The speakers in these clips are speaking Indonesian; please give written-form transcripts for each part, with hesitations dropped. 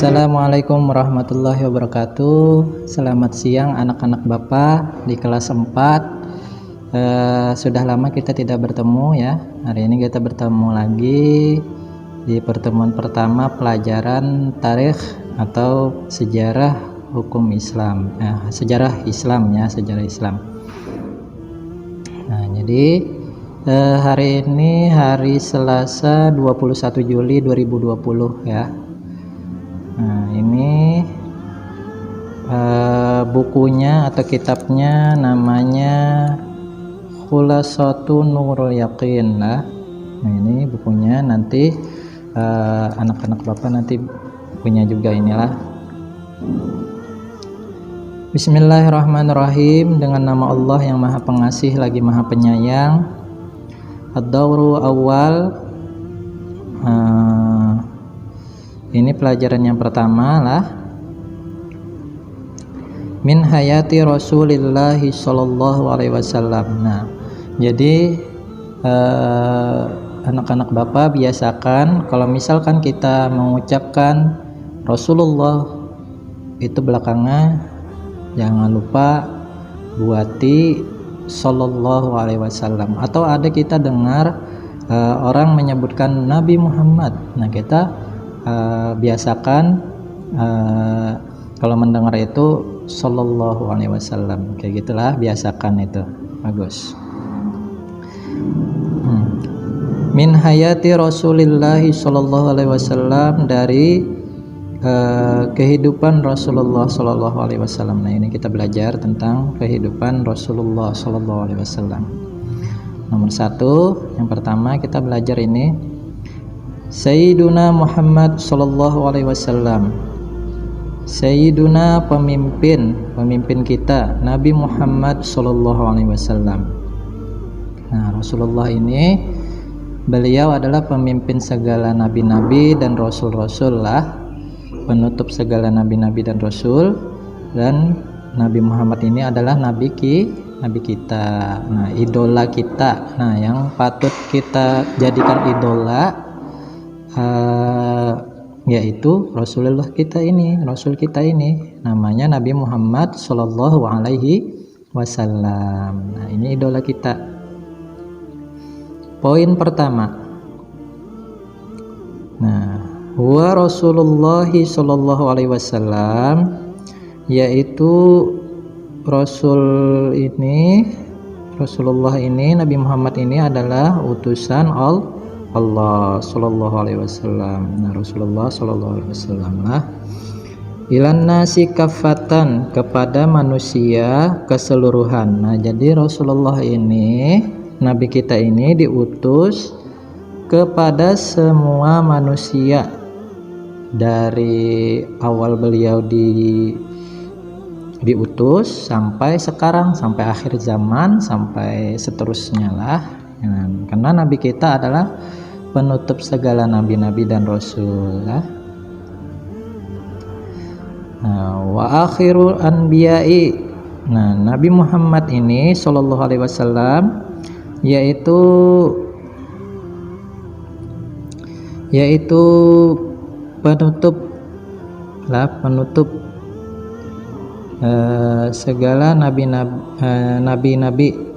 Assalamualaikum warahmatullahi wabarakatuh. Selamat siang anak-anak Bapak di kelas 4. Sudah lama kita tidak bertemu ya. Hari ini kita bertemu lagi di pertemuan pertama pelajaran tarikh atau sejarah hukum Islam. Sejarah Islam ya, sejarah Islam. Nah, jadi hari ini hari Selasa 21 Juli 2020 ya. Nah, ini bukunya atau kitabnya namanya Khulasatun Nurul Yaqin lah. Nah, ini bukunya, nanti anak-anak Bapak nanti punya juga inilah. Bismillahirrahmanirrahim. Dengan nama Allah yang Maha Pengasih lagi Maha Penyayang. Ad-Dawru Awal. Ini pelajaran yang pertama lah. Min hayati Rasulillah sallallahu alaihi wasallam. Nah, jadi anak-anak Bapak biasakan kalau misalkan kita mengucapkan Rasulullah itu belakangnya jangan lupa buati sallallahu alaihi wasallam. Atau ada kita dengar orang menyebutkan Nabi Muhammad. Nah, kita biasakan kalau mendengar itu sallallahu alaihi wasallam, kayak gitulah, biasakan itu bagus. Min hayati Rasulillah sallallahu alaihi wasallam, dari kehidupan Rasulullah sallallahu alaihi wasallam. Nah, ini kita belajar tentang kehidupan Rasulullah sallallahu alaihi wasallam. Nomor 1, yang pertama kita belajar ini Sayyiduna Muhammad sallallahu alaihi wasallam. Sayyiduna, pemimpin kita, Nabi Muhammad sallallahu alaihi wasallam. Nah, Rasulullah ini beliau adalah pemimpin segala nabi-nabi dan rasul-rasul lah, penutup segala nabi-nabi dan rasul, dan Nabi Muhammad ini adalah nabi kita. Nah, idola kita. Nah, yang patut kita jadikan idola yaitu Rasulullah kita ini, Rasul kita ini, namanya Nabi Muhammad sallallahu alaihi wasallam. Nah, ini idola kita. Poin pertama. Nah, wa Rasulullah sallallahu alaihi wasallam, yaitu Rasulullah ini, Nabi Muhammad ini adalah utusan Allah sallallahu alaihi wasallam. Nah, Rasulullah sallallahu alaihi wasallam lah ilan nasi kafatan, kepada manusia keseluruhan. Nah, jadi Rasulullah ini, nabi kita ini diutus kepada semua manusia dari awal beliau diutus sampai sekarang, sampai akhir zaman, sampai seterusnya lah. Nah, karena nabi kita adalah penutup segala nabi-nabi dan rasul lah. Wa akhirul anbiya'i. Nah, Nabi Muhammad ini sallallahu alaihi wasallam yaitu penutup segala nabi-nabi.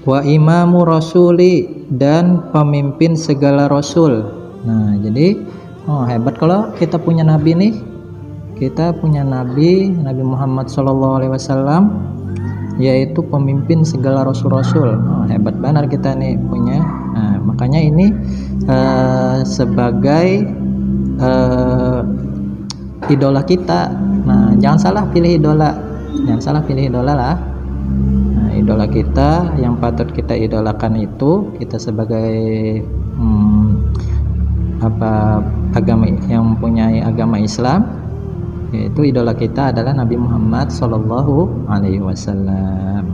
Wa imamu rasuli, dan pemimpin segala rasul. Nah, jadi hebat kalau kita punya nabi nih. Kita punya nabi Muhammad sallallahu alaihi wasallam, yaitu pemimpin segala rasul-rasul. Hebat benar kita nih punya. Nah, makanya ini sebagai idola kita. Nah, jangan salah pilih idola lah. Idola kita yang patut kita idolakan itu, kita sebagai agama yang mempunyai agama Islam, yaitu idola kita adalah Nabi Muhammad sallallahu alaihi wasallam.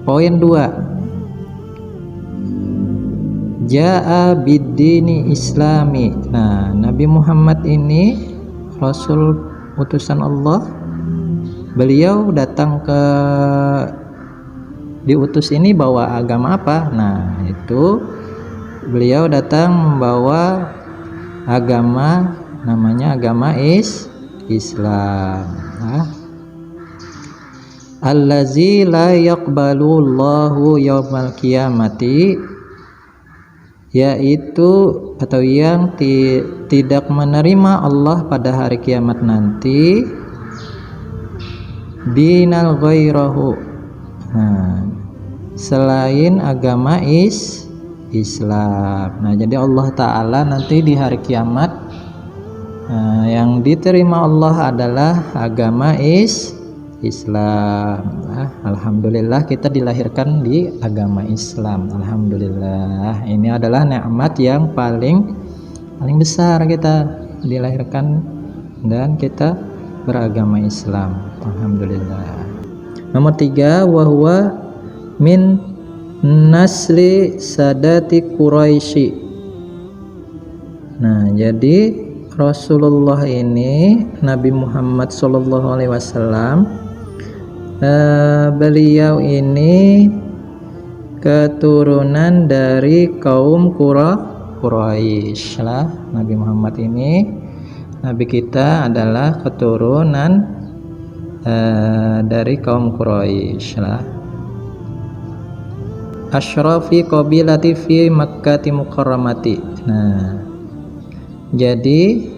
Poin 2, Ja'a bid-dini islami. Nah, Nabi Muhammad ini Rasul utusan Allah. Beliau datang diutus ini bawa agama apa? Nah, itu beliau datang membawa agama, namanya agama Islam. Allazi la yaqbalu Allahu yaumal qiyamati, yaitu atau yang tidak menerima Allah pada hari kiamat nanti, dinal ghairahu, selain agama Islam. Nah, jadi Allah Ta'ala nanti di hari kiamat, yang diterima Allah adalah agama Islam. Alhamdulillah kita dilahirkan di agama Islam. Alhamdulillah, ini adalah nikmat yang paling besar, kita dilahirkan dan kita beragama Islam. Alhamdulillah. Nomor 3, wahwa min nasli sadati Quraisy. Nah, jadi Rasulullah ini, Nabi Muhammad SAW, beliau ini keturunan dari kaum Quraisy lah. Nabi Muhammad ini, Nabi kita adalah keturunan dari kaum Quraisy lah. Asyrafi qabilati fi Makkah Mukarramati. Nah, jadi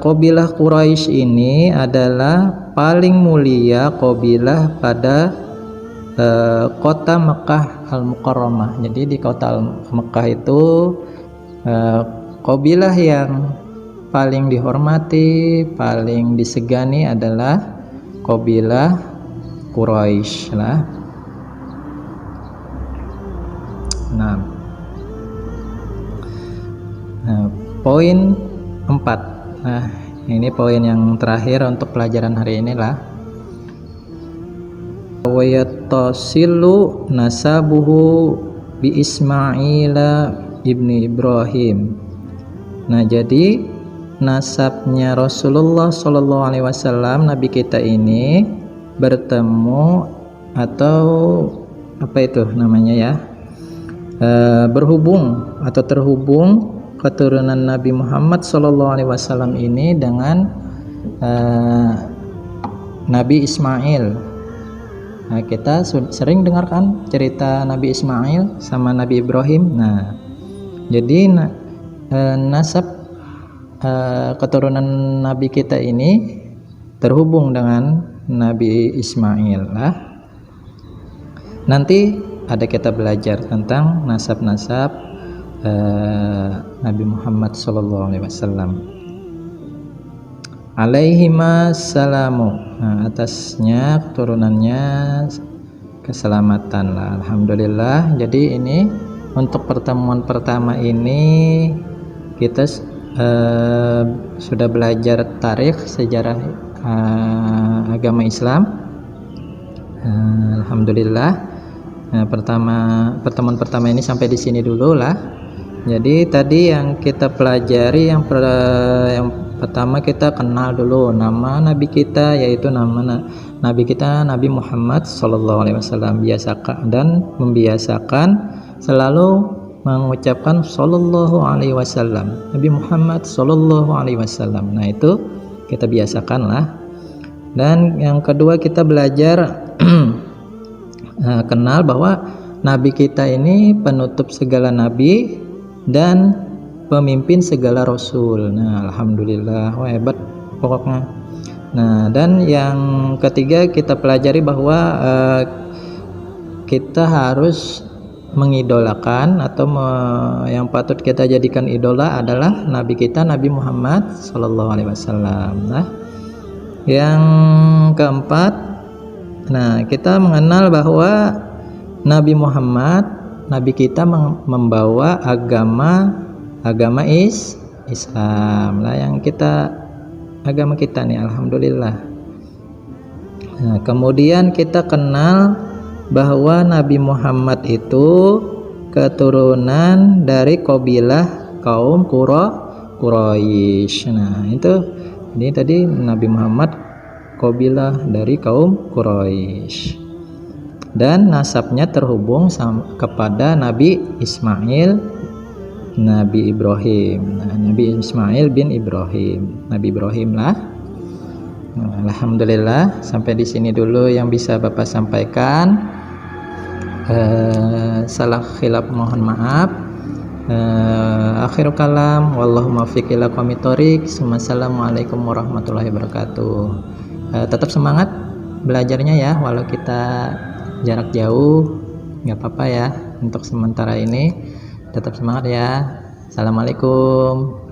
qabilah Quraisy ini adalah paling mulia qabilah pada kota Mekah Al-Mukarramah. Jadi di kota Mekah itu qabilah yang paling dihormati, paling disegani adalah qabilah Quraisy lah. Nah, poin 4. Nah, ini poin yang terakhir untuk pelajaran hari ini lah. Wa yattasilu nasabuhu bi Ismaila ibni Ibrahim. Nah, jadi nasabnya Rasulullah SAW, Nabi kita ini bertemu atau apa itu namanya ya, berhubung atau terhubung keturunan Nabi Muhammad SAW ini dengan Nabi Ismail. Nah, kita sering dengarkan cerita Nabi Ismail sama Nabi Ibrahim. Nah, jadi nasab keturunan Nabi kita ini terhubung dengan Nabi Ismail lah. Nanti ada kita belajar tentang nasab-nasab Nabi Muhammad SAW. Alaihima salamu. Nah, atasnya keturunannya keselamatan lah. Alhamdulillah. Jadi ini untuk pertemuan pertama ini kita sudah belajar tarikh sejarah agama Islam. Alhamdulillah. Nah, pertemuan pertama ini sampai di sini dulu lah. Jadi tadi yang kita pelajari yang pertama kita kenal dulu nama Nabi kita, yaitu nama Nabi kita Nabi Muhammad SAW. Biasakan dan membiasakan selalu mengucapkan sallallahu alaihi wasallam, Nabi Muhammad sallallahu alaihi wasallam. Nah, itu kita biasakan lah. Dan yang kedua kita belajar kenal bahwa Nabi kita ini penutup segala nabi dan pemimpin segala rasul. Nah, alhamdulillah, wah, hebat pokoknya. Nah, dan yang ketiga kita pelajari bahwa kita harus mengidolakan atau yang patut kita jadikan idola adalah Nabi kita Nabi Muhammad SAW. Nah, yang keempat, nah, kita mengenal bahwa Nabi Muhammad, Nabi kita membawa agama Islam lah, yang kita agama kita nih, alhamdulillah. Nah, kemudian kita kenal bahwa Nabi Muhammad itu keturunan dari qabilah kaum Quraisy. Nah, itu ini tadi Nabi Muhammad qabilah dari kaum Quraisy. dan nasabnya terhubung kepada Nabi Ismail, Nabi Ibrahim. Nah, Nabi Ismail bin Ibrahim, Nabi Ibrahim lah. Nah, alhamdulillah, sampai di sini dulu yang bisa Bapak sampaikan. Salah khilaf mohon maaf. Akhirul kalam, wallahu muwaffiq ila aqwamit thoriq. Wassalamualaikum warahmatullahi wabarakatuh. Tetap semangat belajarnya ya, walau kita jarak jauh, nggak apa-apa ya untuk sementara ini. Tetap semangat ya. Assalamualaikum.